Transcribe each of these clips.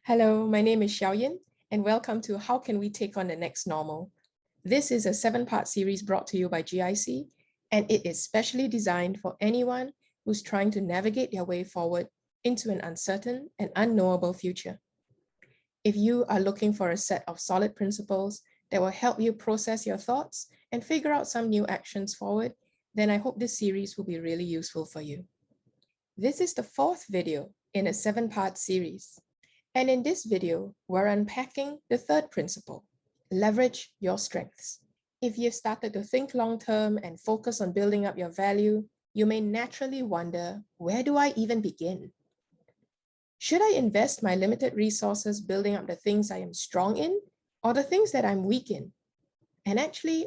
Hello, my name is Xiaoyan, and welcome to How Can We Take on the Next Normal? This is a 7-part series brought to you by GIC, and it is specially designed for anyone who's trying to navigate their way forward into an uncertain and unknowable future. If you are looking for a set of solid principles that will help you process your thoughts and figure out some new actions forward, then I hope this series will be really useful for you. This is the 4th video in a 7-part series. And in this video, we're unpacking the 3rd principle, leverage your strengths. If you've started to think long-term and focus on building up your value, you may naturally wonder, where do I even begin? Should I invest my limited resources building up the things I am strong in or the things that I'm weak in? And actually,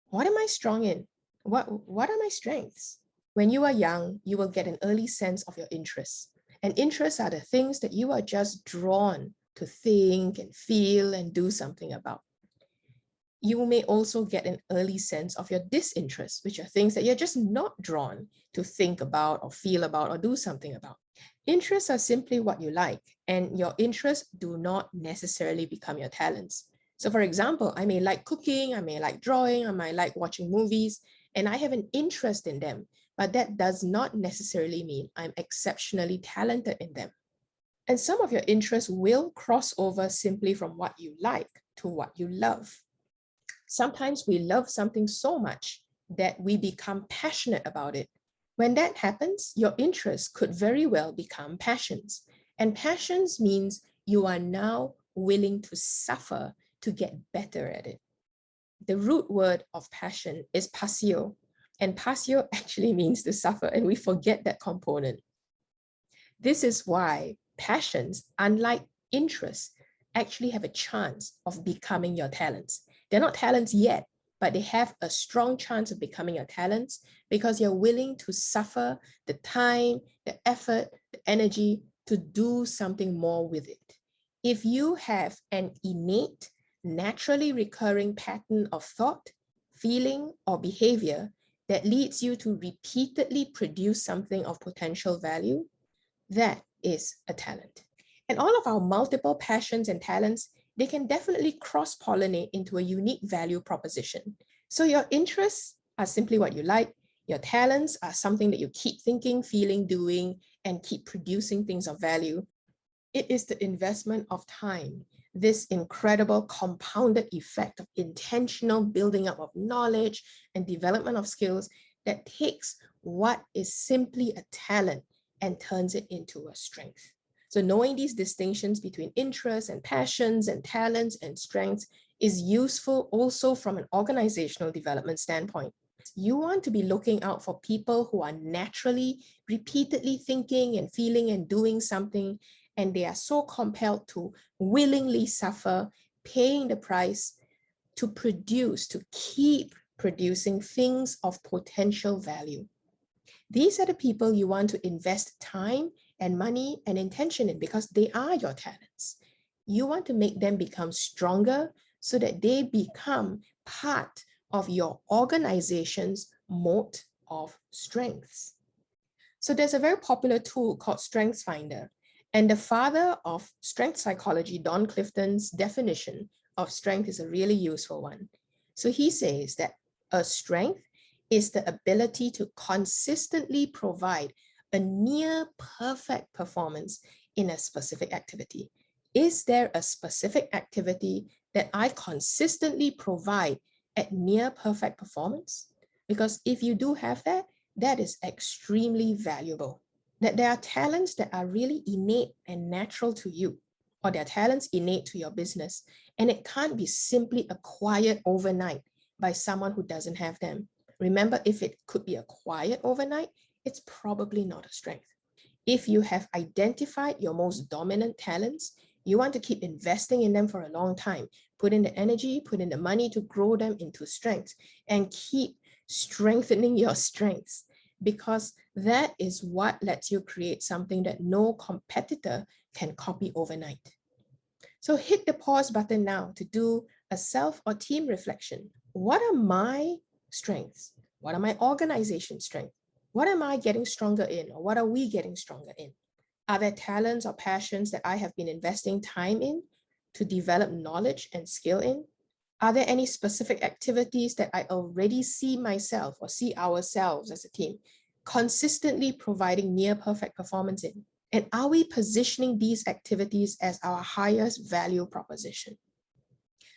what am I strong in? What are my strengths? When you are young, you will get an early sense of your interests. And interests are the things that you are just drawn to think and feel and do something about. You may also get an early sense of your disinterests, which are things that you're just not drawn to think about or feel about or do something about. Interests are simply what you like, and your interests do not necessarily become your talents. So for example, I may like cooking, I may like drawing, I might like watching movies, and I have an interest in them, but that does not necessarily mean I'm exceptionally talented in them. And some of your interests will cross over simply from what you like to what you love. Sometimes we love something so much that we become passionate about it. When that happens, your interests could very well become passions. And passions means you are now willing to suffer to get better at it. The root word of passion is passio, and passio actually means to suffer, and we forget that component. This is why passions, unlike interests, actually have a chance of becoming your talents. They're not talents yet, but they have a strong chance of becoming your talents because you're willing to suffer the time, the effort, the energy to do something more with it. If you have an innate, naturally recurring pattern of thought, feeling, or behavior that leads you to repeatedly produce something of potential value, that is a talent. And all of our multiple passions and talents, they can definitely cross-pollinate into a unique value proposition. So your interests are simply what you like. Your talents are something that you keep thinking, feeling, doing, and keep producing things of value. It is the investment of time, this incredible compounded effect of intentional building up of knowledge and development of skills that takes what is simply a talent and turns it into a strength. So knowing these distinctions between interests and passions and talents and strengths is useful also from an organizational development standpoint. You want to be looking out for people who are naturally, repeatedly thinking and feeling and doing something, and they are so compelled to willingly suffer, paying the price to produce, to keep producing things of potential value. These are the people you want to invest time and money and intention in because they are your talents. You want to make them become stronger so that they become part of your organization's moat of strengths. So there's a very popular tool called StrengthsFinder. And the father of strength psychology, Don Clifton's definition of strength is a really useful one. So he says that a strength is the ability to consistently provide a near perfect performance in a specific activity. Is there a specific activity that I consistently provide at near perfect performance? Because if you do have that, that is extremely valuable. That there are talents that are really innate and natural to you, or there are talents innate to your business, and it can't be simply acquired overnight by someone who doesn't have them. Remember, if it could be acquired overnight, it's probably not a strength. If you have identified your most dominant talents, you want to keep investing in them for a long time. Put in the energy, put in the money to grow them into strengths, and keep strengthening your strengths, because that is what lets you create something that no competitor can copy overnight. So hit the pause button now to do a self or team reflection. What are my strengths? What are my organization's strengths? What am I getting stronger in, or what are we getting stronger in? Are there talents or passions that I have been investing time in to develop knowledge and skill in? Are there any specific activities that I already see myself or see ourselves as a team consistently providing near perfect performance in? And are we positioning these activities as our highest value proposition?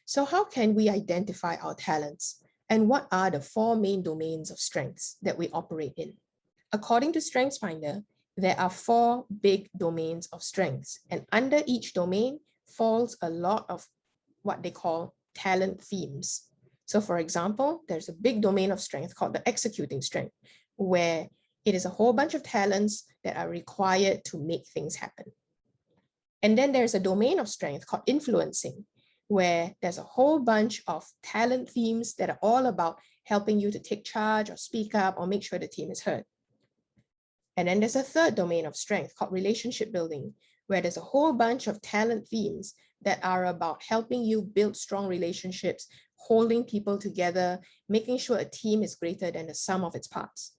So how can we identify our talents? And what are the 4 main domains of strengths that we operate in? According to StrengthsFinder, there are 4 big domains of strengths, and under each domain falls a lot of what they call talent themes. So for example, there's a big domain of strength called the executing strength, where it is a whole bunch of talents that are required to make things happen. And then there's a domain of strength called influencing, where there's a whole bunch of talent themes that are all about helping you to take charge or speak up or make sure the team is heard. And then there's a third domain of strength called relationship building, where there's a whole bunch of talent themes that are about helping you build strong relationships, holding people together, making sure a team is greater than the sum of its parts.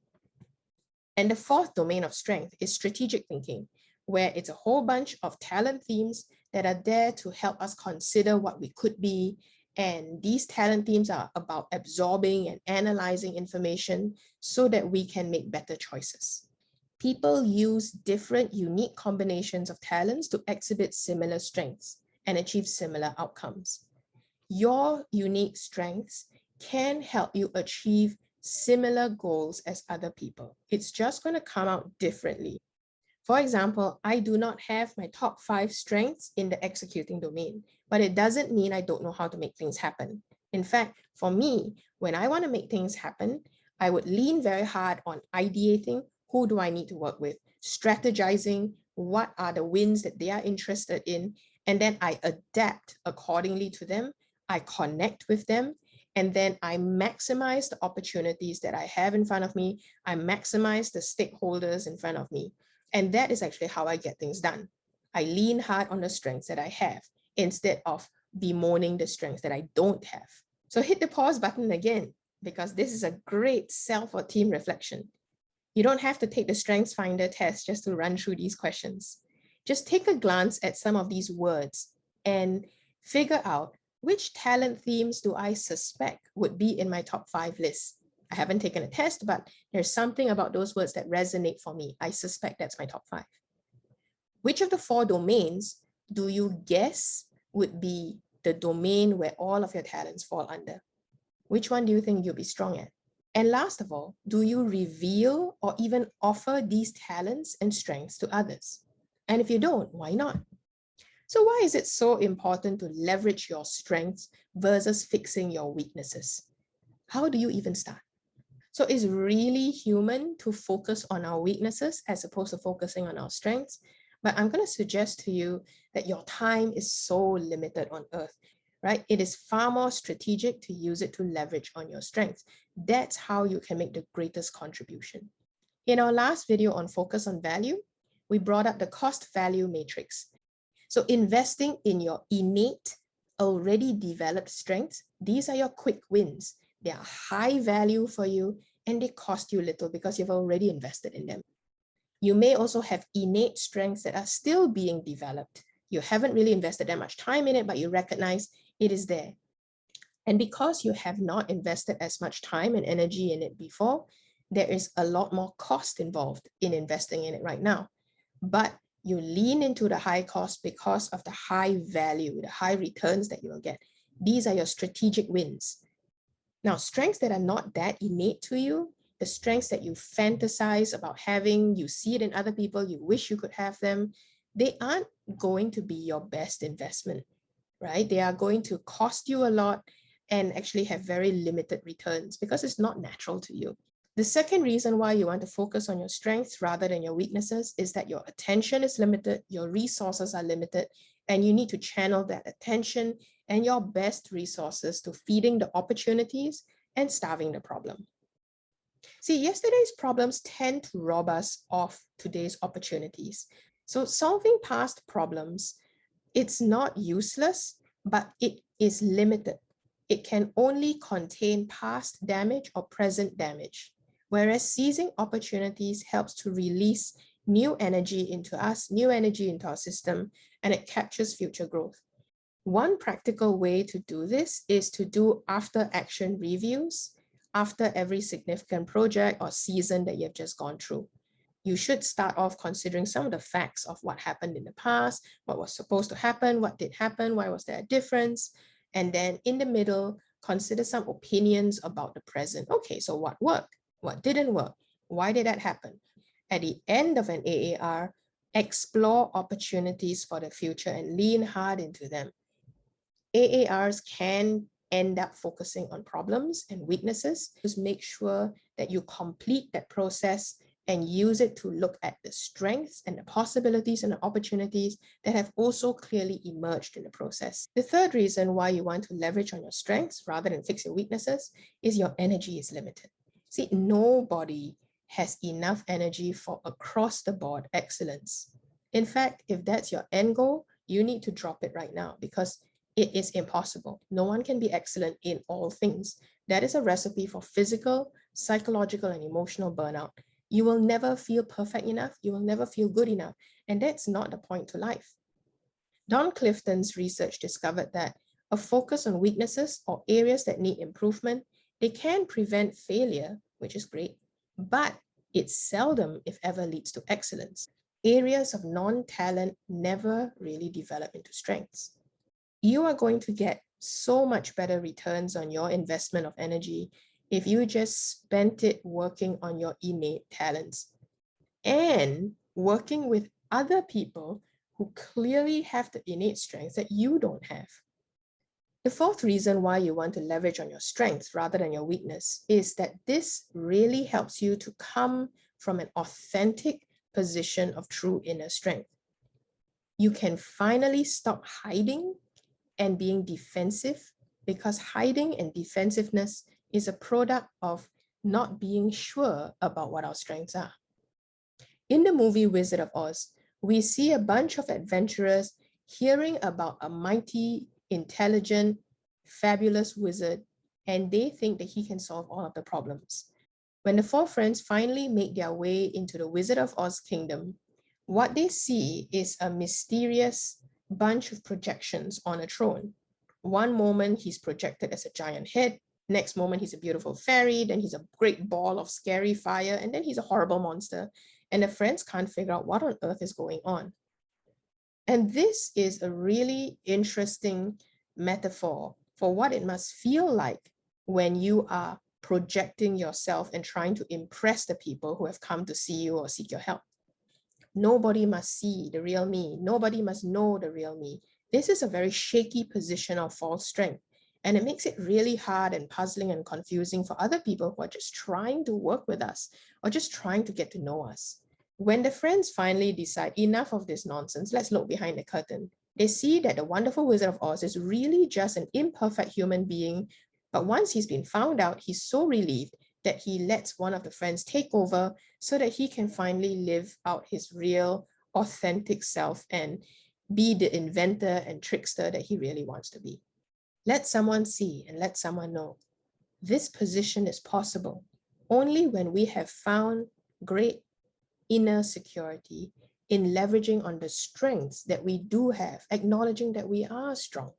And the fourth domain of strength is strategic thinking, where it's a whole bunch of talent themes that are there to help us consider what we could be. And these talent themes are about absorbing and analyzing information so that we can make better choices. People use different unique combinations of talents to exhibit similar strengths and achieve similar outcomes. Your unique strengths can help you achieve similar goals as other people. It's just going to come out differently. For example, I do not have my top 5 strengths in the executing domain, but it doesn't mean I don't know how to make things happen. In fact, for me, when I want to make things happen, I would lean very hard on ideating. Who do I need to work with? Strategizing, what are the wins that they are interested in? And then I adapt accordingly to them. I connect with them. And then I maximize the opportunities that I have in front of me. I maximize the stakeholders in front of me. And that is actually how I get things done. I lean hard on the strengths that I have instead of bemoaning the strengths that I don't have. So hit the pause button again, because this is a great self or team reflection. You don't have to take the StrengthsFinder test just to run through these questions. Just take a glance at some of these words and figure out which talent themes do I suspect would be in my top 5 list. I haven't taken a test, but there's something about those words that resonate for me. I suspect that's my top 5. Which of the 4 domains do you guess would be the domain where all of your talents fall under? Which one do you think you'll be strong at? And last of all, do you reveal or even offer these talents and strengths to others? And if you don't, why not? So why is it so important to leverage your strengths versus fixing your weaknesses? How do you even start? So it's really human to focus on our weaknesses as opposed to focusing on our strengths. But I'm going to suggest to you that your time is so limited on Earth, right? It is far more strategic to use it to leverage on your strengths. That's how you can make the greatest contribution. In our last video on focus on value, we brought up the cost value matrix. So investing in your innate, already developed strengths, these are your quick wins. They are high value for you and they cost you little because you've already invested in them. You may also have innate strengths that are still being developed. You haven't really invested that much time in it, but you recognize it is there. And because you have not invested as much time and energy in it before, there is a lot more cost involved in investing in it right now. But you lean into the high cost because of the high value, the high returns that you will get. These are your strategic wins. Now, strengths that are not that innate to you, the strengths that you fantasize about having, you see it in other people, you wish you could have them, they aren't going to be your best investment, right? They are going to cost you a lot and actually have very limited returns because it's not natural to you. The second reason why you want to focus on your strengths rather than your weaknesses is that your attention is limited, your resources are limited, and you need to channel that attention and your best resources to feeding the opportunities and starving the problem. See, yesterday's problems tend to rob us of today's opportunities. So solving past problems, it's not useless, but it is limited. It can only contain past damage or present damage, whereas seizing opportunities helps to release new energy into us, new energy into our system, and it captures future growth. One practical way to do this is to do after action reviews after every significant project or season that you've just gone through. You should start off considering some of the facts of what happened in the past, what was supposed to happen, what did happen, why was there a difference? And then in the middle, consider some opinions about the present. Okay, so what worked? What didn't work? Why did that happen? At the end of an AAR, explore opportunities for the future and lean hard into them. AARs can end up focusing on problems and weaknesses. Just make sure that you complete that process and use it to look at the strengths and the possibilities and the opportunities that have also clearly emerged in the process. The third reason why you want to leverage on your strengths rather than fix your weaknesses is your energy is limited. See, nobody has enough energy for across the board excellence. In fact, if that's your end goal, you need to drop it right now because it is impossible. No one can be excellent in all things. That is a recipe for physical, psychological, and emotional burnout. You will never feel perfect enough. You will never feel good enough. And that's not the point to life. Don Clifton's research discovered that a focus on weaknesses or areas that need improvement, they can prevent failure, which is great, but it seldom, if ever, leads to excellence. Areas of non-talent never really develop into strengths. You are going to get so much better returns on your investment of energy if you just spent it working on your innate talents and working with other people who clearly have the innate strengths that you don't have. The fourth reason why you want to leverage on your strengths rather than your weakness is that this really helps you to come from an authentic position of true inner strength. You can finally stop hiding and being defensive, because hiding and defensiveness is a product of not being sure about what our strengths are. In the movie Wizard of Oz, we see a bunch of adventurers hearing about a mighty, intelligent, fabulous wizard, and they think that he can solve all of the problems. When the four friends finally make their way into the Wizard of Oz kingdom, what they see is a mysterious bunch of projections on a throne. One moment he's projected as a giant head, next moment he's a beautiful fairy, then he's a great ball of scary fire, and then he's a horrible monster. And the friends can't figure out what on earth is going on. And this is a really interesting metaphor for what it must feel like when you are projecting yourself and trying to impress the people who have come to see you or seek your help. Nobody must see the real me. Nobody must know the real me. This is a very shaky position of false strength. And it makes it really hard and puzzling and confusing for other people who are just trying to work with us or just trying to get to know us. When the friends finally decide enough of this nonsense, let's look behind the curtain. They see that the wonderful Wizard of Oz is really just an imperfect human being. But once he's been found out, he's so relieved that he lets one of the friends take over so that he can finally live out his real, authentic self and be the inventor and trickster that he really wants to be. Let someone see and let someone know. This position is possible only when we have found great inner security in leveraging on the strengths that we do have, acknowledging that we are strong.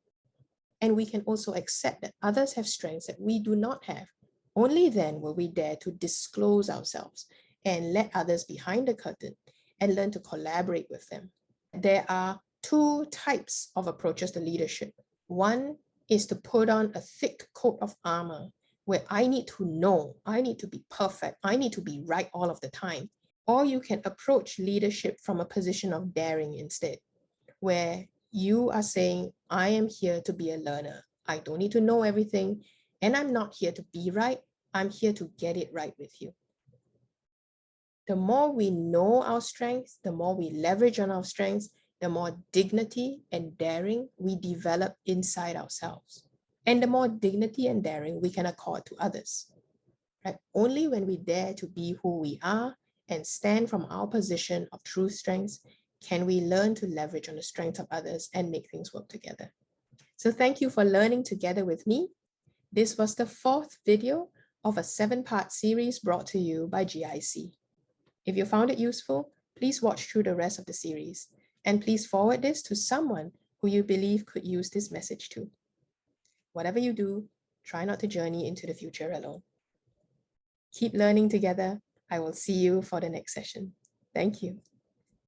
And we can also accept that others have strengths that we do not have. Only then will we dare to disclose ourselves and let others behind the curtain and learn to collaborate with them. There are two types of approaches to leadership. One is to put on a thick coat of armor where I need to know, I need to be perfect, I need to be right all of the time. Or you can approach leadership from a position of daring instead, where you are saying, I am here to be a learner. I don't need to know everything. And I'm not here to be right. I'm here to get it right with you. The more we know our strengths, the more we leverage on our strengths, the more dignity and daring we develop inside ourselves. And the more dignity and daring we can accord to others. Right? Only when we dare to be who we are and stand from our position of true strengths can we learn to leverage on the strengths of others and make things work together. So thank you for learning together with me. This was the fourth video of a 7-part series brought to you by GIC. If you found it useful, please watch through the rest of the series, and please forward this to someone who you believe could use this message too. Whatever you do, try not to journey into the future alone. Keep learning together. I will see you for the next session. Thank you.